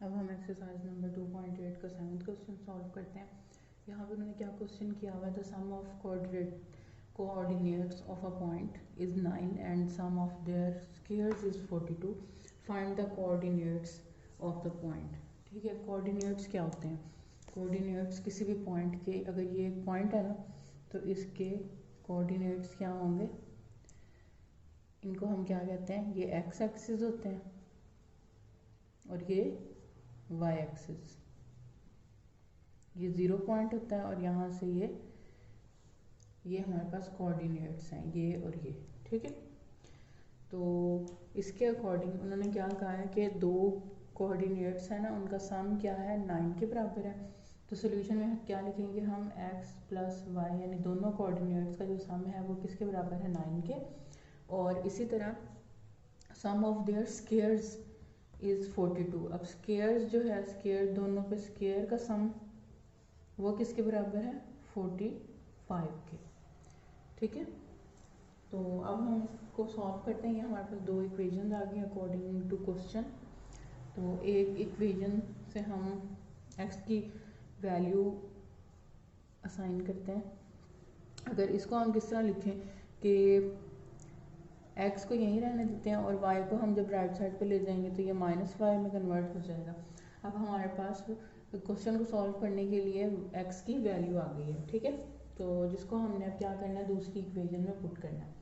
अब हम exercise number 2.8 का 7th क्वेश्चन सॉल्व करते हैं। यहाँ पे उन्होंने क्या क्वेश्चन किया हुआ है, the sum of coordinates of a point is 9 and sum of their squares is 42, find the coordinates of the point. ठीक है, कोऑर्डिनेट्स क्या होते हैं? कोऑर्डिनेट्स किसी भी पॉइंट के, अगर ये एक पॉइंट है ना तो इसके कोऑर्डिनेट्स क्या होंगे, इनको हम क्या कहते हैं, ये एक्स एक्सिस होते हैं और ये वाई एक्सिस, ये 0 पॉइंट होता है और यहाँ से ये हमारे पास कोऑर्डिनेट्स हैं, ये और ये। ठीक है, तो इसके अकॉर्डिंग उन्होंने क्या कहा है कि दो कोऑर्डिनेट्स हैं ना, उनका सम क्या है, 9 के बराबर है। तो सोल्यूशन में क्या लिखेंगे हम, x प्लस वाई, यानी दोनों कोऑर्डिनेट्स का जो सम है वो किसके बराबर है, 9 के। और इसी तरह सम ऑफ देयर स्क्वायर्स इज 42। अब स्क्वायर्स जो है, स्क्वायर दोनों पे स्क्वायर का सम वो किसके बराबर है, 45 के। ठीक है, तो अब हम इसको सॉल्व करते हैं। हमारे पास दो इक्वेशन आ गई अकॉर्डिंग टू क्वेश्चन। तो एक इक्वेशन से हम x की वैल्यू असाइन करते हैं। अगर इसको हम किस तरह लिखें कि x को यहीं रहने देते हैं और y को हम जब राइट साइड पे ले जाएंगे तो ये -y में कन्वर्ट हो जाएगा। अब हमारे पास क्वेश्चन को सॉल्व करने के लिए x की वैल्यू आ गई है। ठीक है, तो जिसको हमने अब क्या करना है, दूसरी इक्वेशन में पुट करना है।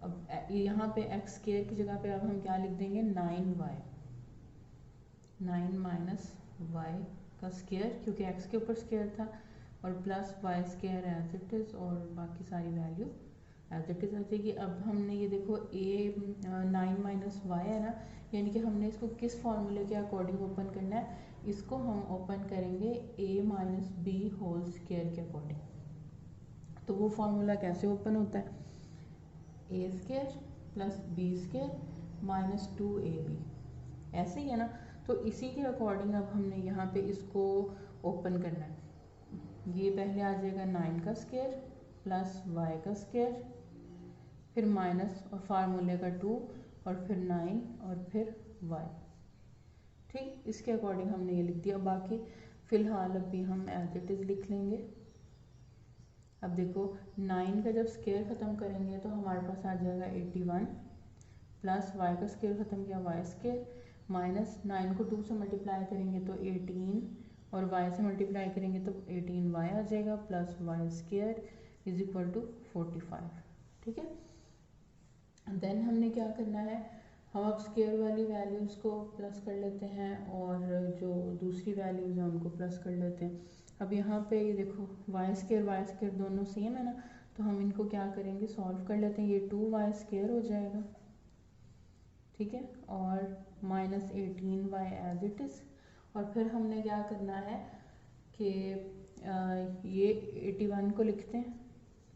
अब यहाँ पे x स्क्वायर की जगह पे अब हम क्या लिख देंगे, 9y, 9 माइनस y का स्क्वायर, क्योंकि x के ऊपर स्क्वायर था, और plus y square as it is, और बाकी सारी वैल्यू एज इट इज़ आ जाएगी। अब हमने ये देखो a 9 माइनस वाई है ना, यानी कि हमने इसको किस फॉर्मूले के अकॉर्डिंग ओपन करना है, इसको हम ओपन करेंगे a minus B whole square के अकॉर्डिंग। तो वो फॉर्मूला कैसे ओपन होता है, a square plus B square minus 2ab, ऐसे ही है ना। तो इसी के अकॉर्डिंग अब हमने यहाँ पे इसको ओपन करना है। ये पहले आ जाएगा 9 का स्क्वायर प्लस y का स्क्वायर, फिर माइनस और फार्मूले का 2, और फिर 9 और फिर y। ठीक, इसके अकॉर्डिंग हमने ये लिख दिया। बाकी फिलहाल अभी हम एज इट इज़ लिख लेंगे। अब देखो 9 का जब स्क्वायर ख़त्म करेंगे तो हमारे पास आ जाएगा 81, प्लस y का स्क्वायर ख़त्म किया y स्क्वायर, माइनस 9 को 2 से मल्टीप्लाई करेंगे तो 18, और y से मल्टीप्लाई करेंगे तो 18y आ जाएगा, plus y square is equal to 45। ठीक है, देन हमने क्या करना है, हम अब स्क्वायर वाली वैल्यूज़ को प्लस कर लेते हैं और जो दूसरी वैल्यूज़ हैं उनको प्लस कर लेते हैं। अब यहाँ पे ये देखो y स्क्वायर दोनों सेम है ना, तो हम इनको क्या करेंगे, सॉल्व कर लेते हैं। ये 2y स्क्वायर हो जाएगा, ठीक है, और minus 18y as it is. और फिर हमने क्या करना है कि ये 81 को लिखते हैं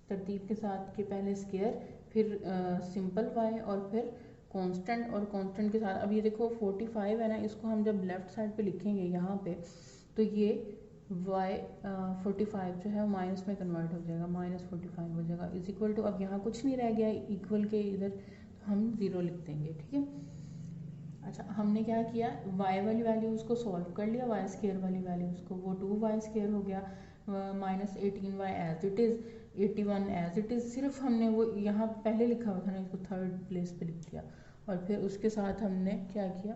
तरतीब के साथ, कि पहले स्क्वायर, फिर सिंपल y, और फिर कांस्टेंट, और कांस्टेंट के साथ। अब ये देखो 45 है ना, इसको हम जब लेफ्ट साइड पे लिखेंगे यहाँ पे, तो ये y 45 जो है माइनस में कन्वर्ट हो जाएगा, -45 हो जाएगा, इज इक्वल टू, अब यहाँ कुछ नहीं रह गया इक्वल के इधर, तो हम 0 लिख देंगे। ठीक है, अच्छा हमने क्या किया, y वाली वैल्यूज़ को सॉल्व कर लिया, y स्क्वायर वाली वैल्यूज़ को, वो 2y स्क्वायर हो गया, minus 18y as it is, 81 as it is. सिर्फ हमने वो यहाँ पहले लिखा हुआ था ना, इसको थर्ड प्लेस पे लिख दिया, और फिर उसके साथ हमने क्या किया,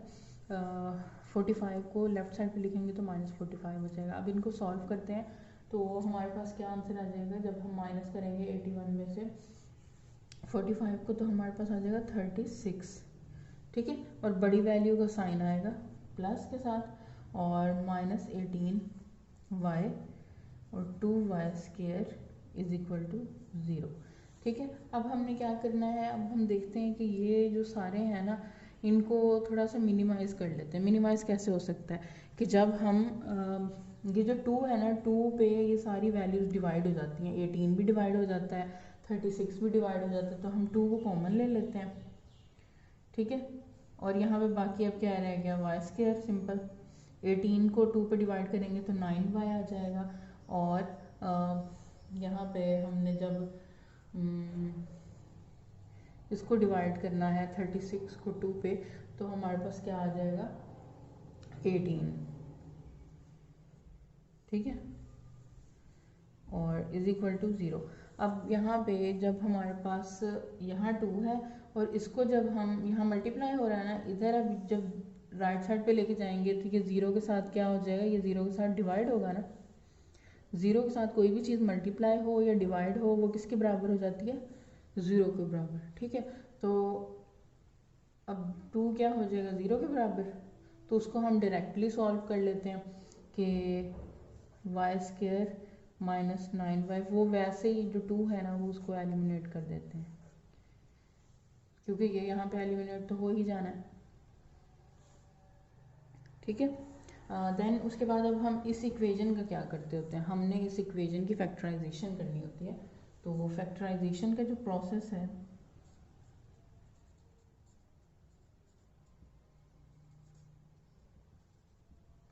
45 को लेफ्ट साइड पे लिखेंगे तो -45 हो जाएगा। अब इनको सॉल्व करते हैं तो हमारे पास क्या आंसर आ जाएगा, जब हम माइनस करेंगे 81 में से 45 को, तो हमारे पास आ जाएगा 36। ठीक है, और बड़ी वैल्यू का साइन आएगा प्लस के साथ, और -18y और 2y square is equal to 0। ठीक है, अब हमने क्या करना है, अब हम देखते हैं कि ये जो सारे हैं ना, इनको थोड़ा सा मिनिमाइज़ कर लेते हैं। मिनिमाइज़ कैसे हो सकता है कि जब हम ये जो 2 है ना, 2 पे ये सारी वैल्यूज़ डिवाइड हो जाती हैं, 18 भी डिवाइड हो जाता है, 36 भी डिवाइड हो जाता है, तो हम 2 को कॉमन ले लेते हैं। ठीक है, और यहाँ पे बाकी अब क्या रह गया, वाई स्क्वायर सिंपल, 18 को 2 पे डिवाइड करेंगे तो 9y आ जाएगा, और यहाँ पे हमने जब इसको डिवाइड करना है 36 को 2 पे, तो हमारे पास क्या आ जाएगा, 18, ठीक है, और इज इक्वल टू 0। अब यहाँ पे जब हमारे पास यहाँ 2 है और इसको जब हम यहाँ मल्टीप्लाई हो रहा है ना, इधर अब जब राइट साइड पे लेके जाएंगे तो ये 0 के साथ क्या हो जाएगा, ये 0 के साथ डिवाइड होगा ना। 0 के साथ कोई भी चीज़ मल्टीप्लाई हो या डिवाइड हो वो किसके बराबर हो जाती है, 0 के बराबर, ठीक है। तो अब 2 क्या हो जाएगा, 0 के बराबर। तो उसको हम डायरेक्टली सॉल्व कर लेते हैं कि वाई स्क्वायर माइनस 9y, वो वैसे ही जो 2 है ना वो उसको एलिमिनेट कर देते हैं, क्योंकि ये यहाँ पे एलिमिनेट तो हो ही जाना है, ठीक है। देन उसके बाद अब हम इस इक्वेशन का क्या करते होते हैं, हमने इस इक्वेशन की फैक्टराइजेशन करनी होती है। तो वो फैक्टराइजेशन का जो प्रोसेस है,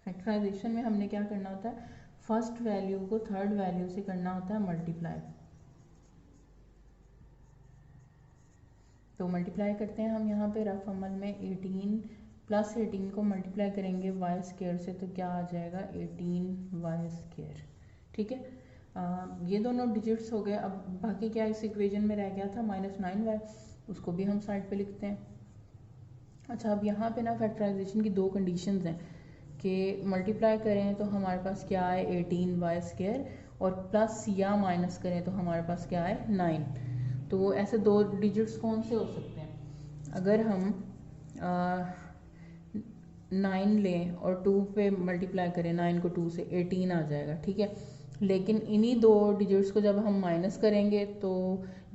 फैक्टराइजेशन में हमने क्या करना होता है, फर्स्ट वैल्यू को थर्ड वैल्यू से करना होता है मल्टीप्लाई। तो मल्टीप्लाई करते हैं हम यहाँ पे रफ अमल में 18 प्लस 18 को मल्टीप्लाई करेंगे वाई स्क्वायर से, तो क्या आ जाएगा 18y स्क्वायर, ठीक है। ये दोनों डिजिट्स हो गए। अब बाकी क्या इस इक्वेशन में रह गया था -9y, उसको भी हम साइड पे लिखते हैं। अच्छा, अब यहाँ पे ना फैक्टराइजेशन की दो कंडीशंस हैं कि मल्टीप्लाई करें तो हमारे पास क्या है 18y स्क्वायर, और प्लस या माइनस करें तो हमारे पास क्या है 9। तो ऐसे दो डिजिट्स कौन से हो सकते हैं, अगर हम 9 लें और 2 पे मल्टीप्लाई करें, 9 को 2 से 18 आ जाएगा, ठीक है। लेकिन इन्हीं दो डिजिट्स को जब हम माइनस करेंगे तो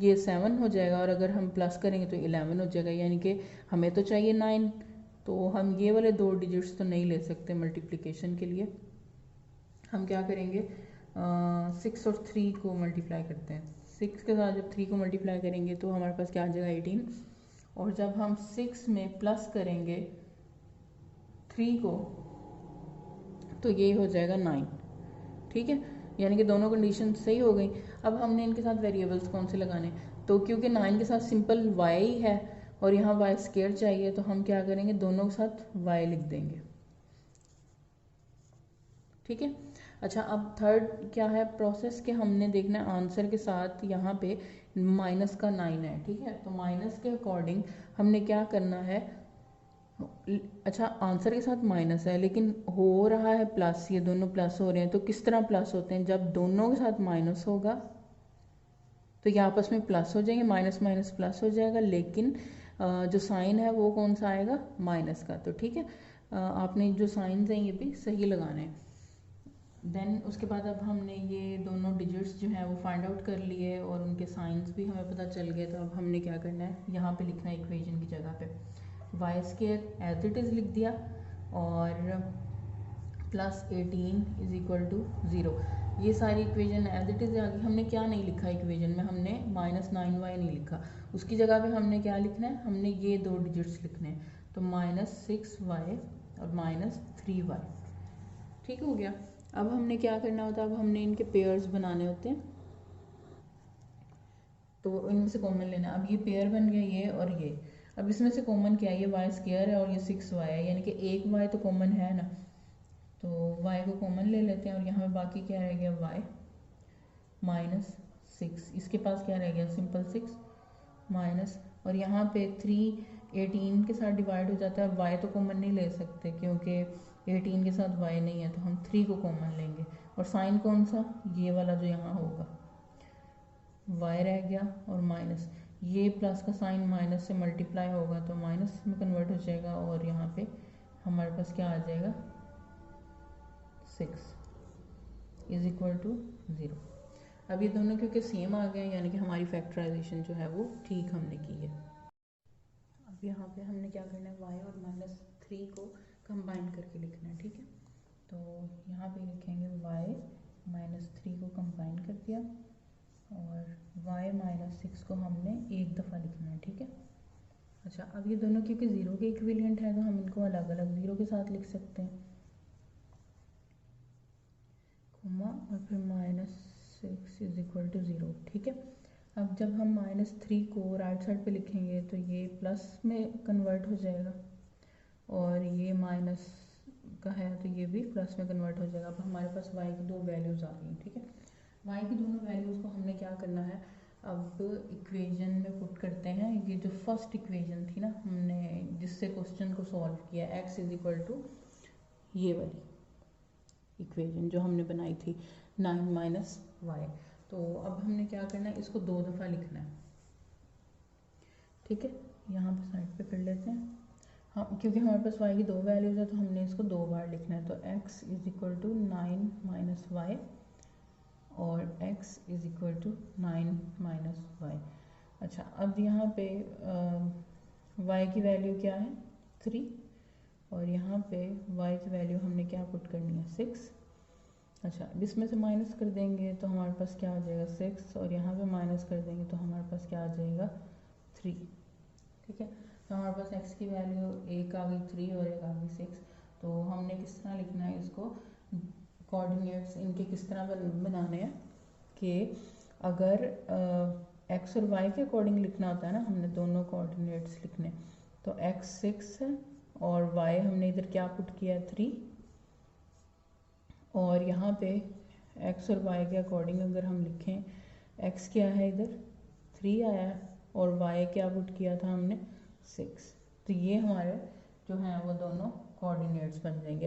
ये 7 हो जाएगा, और अगर हम प्लस करेंगे तो 11 हो जाएगा, यानी कि हमें तो चाहिए 9। तो हम ये वाले दो डिजिट्स तो नहीं ले सकते मल्टीप्लिकेशन के लिए। हम क्या करेंगे, 6 और 3 को मल्टीप्लाई करते हैं। 6 के साथ जब 3 को मल्टीप्लाई करेंगे तो हमारे पास क्या आ जाएगा 18, और जब हम 6 में प्लस करेंगे 3 को तो ये हो जाएगा 9, ठीक है। यानी कि दोनों कंडीशन सही हो गई। अब हमने इनके साथ वेरिएबल्स कौन से लगाने, तो क्योंकि 9 के साथ सिंपल y है और यहाँ y स्क्वायर चाहिए, तो हम क्या करेंगे, दोनों के साथ y लिख देंगे, ठीक है। अच्छा, अब थर्ड क्या है प्रोसेस के, हमने देखना है आंसर के साथ यहाँ पे माइनस का 9 है, ठीक है। तो माइनस के अकॉर्डिंग हमने क्या करना है, अच्छा आंसर के साथ माइनस है लेकिन हो रहा है प्लस, ये दोनों प्लस हो रहे हैं। तो किस तरह प्लस होते हैं, जब दोनों के साथ माइनस होगा तो ये आपस में प्लस हो जाएंगे, माइनस माइनस प्लस हो जाएगा, लेकिन जो साइन है वो कौन सा आएगा, माइनस का। तो ठीक है, आपने जो साइंस हैं ये भी सही लगाने हैं। देन उसके बाद अब हमने ये दोनों डिजिट्स जो हैं वो फाइंड आउट कर लिए और उनके साइंस भी हमें पता चल गए। तो अब हमने क्या करना है, यहाँ पे लिखना है इक्वेशन की जगह पे Y square as it is लिख दिया, और प्लस 18 इज इक्वल टू 0। ये सारी इक्वेशन एज इट इज़ आ गई। हमने क्या नहीं लिखा इक्वेशन में, हमने -9y नहीं लिखा, उसकी जगह पे हमने क्या लिखना है, हमने ये दो डिजिट्स लिखने हैं। तो -6y और -3y, ठीक हो गया। अब हमने क्या करना होता है, अब हमने इनके पेयर्स बनाने होते हैं, तो इनमें से कॉमन लेना। अब ये पेयर बन गया ये और ये, अब इसमें से कॉमन क्या है, ये वाई स्क्वायर है और ये 6y है, यानी कि एक y तो कॉमन है ना, तो y को कॉमन ले लेते हैं और यहाँ पे बाकी क्या रह गया, y -6, इसके पास क्या रह गया, सिंपल 6 माइनस, और यहाँ पे 3 18 के साथ डिवाइड हो जाता है, y तो कॉमन नहीं ले सकते क्योंकि 18 के साथ y नहीं है, तो हम 3 को कॉमन लेंगे, और साइन कौन सा, ये वाला जो यहाँ होगा, y रह गया और माइनस, ये प्लस का साइन माइनस से मल्टीप्लाई होगा तो माइनस में कन्वर्ट हो जाएगा, और यहाँ पे हमारे पास क्या आ जाएगा 6 इज इक्वल टू 0। अब ये दोनों क्योंकि सेम आ गए, यानी कि हमारी फैक्टराइजेशन जो है वो ठीक हमने की है। अब यहाँ पे हमने क्या करना है, y और -3 को कंबाइन करके लिखना है, ठीक है। तो यहाँ पे लिखेंगे y -3 को कंबाइन कर दिया, और y -6 को हमने एक दफ़ा लिखना है, ठीक है। अच्छा, अब ये दोनों क्योंकि 0 के इक्विवेलेंट है तो हम इनको अलग अलग 0 के साथ लिख सकते हैं, कोमा और फिर -6 इज इक्वल टू 0, ठीक है। अब जब हम -3 को राइट साइड पे लिखेंगे तो ये प्लस में कन्वर्ट हो जाएगा, और ये का है तो ये भी प्लस में कन्वर्ट हो जाएगा। अब हमारे पास y की 2 वैल्यूज़ आ गई, ठीक है। y की दोनों वैल्यूज़ को हमने क्या करना है, अब इक्वेशन में पुट करते हैं। ये जो फर्स्ट इक्वेशन थी ना हमने जिससे क्वेश्चन को सॉल्व किया, x इज इक्वल टू ये वाली इक्वेशन जो हमने बनाई थी 9 माइनस वाई। तो अब हमने क्या करना है, इसको 2 दफ़ा लिखना है, ठीक है। यहाँ पे साइड पे कर लेते हैं हम, क्योंकि हमारे पास y की 2 वैल्यूज़ है तो हमने इसको 2 बार लिखना है। तो x is equal to 9 minus y और x is equal to 9 minus y. अच्छा, अब यहाँ पे y की वैल्यू क्या है 3 और यहाँ पे y की वैल्यू हमने क्या पुट करनी है 6। अच्छा, इसमें से माइनस कर देंगे तो हमारे पास क्या आ जाएगा 6 और यहाँ पे माइनस कर देंगे तो हमारे पास क्या आ जाएगा 3, ठीक है। तो हमारे पास x की वैल्यू एक आ गई 3 और एक आ गई 6। तो हमने किस तरह लिखना है इसको, कोऑर्डिनेट्स इनके किस तरह बनाने हैं कि अगर x और y के अकॉर्डिंग लिखना होता है ना, हमने दोनों कोऑर्डिनेट्स लिखने, तो x 6 है और y हमने इधर क्या पुट किया है 3, और यहाँ पे x और y के अकॉर्डिंग अगर हम लिखें, x क्या है इधर 3 आया है और y क्या पुट किया था हमने 6। तो ये हमारे जो हैं वो दोनों कोऑर्डिनेट्स बन जाएंगे।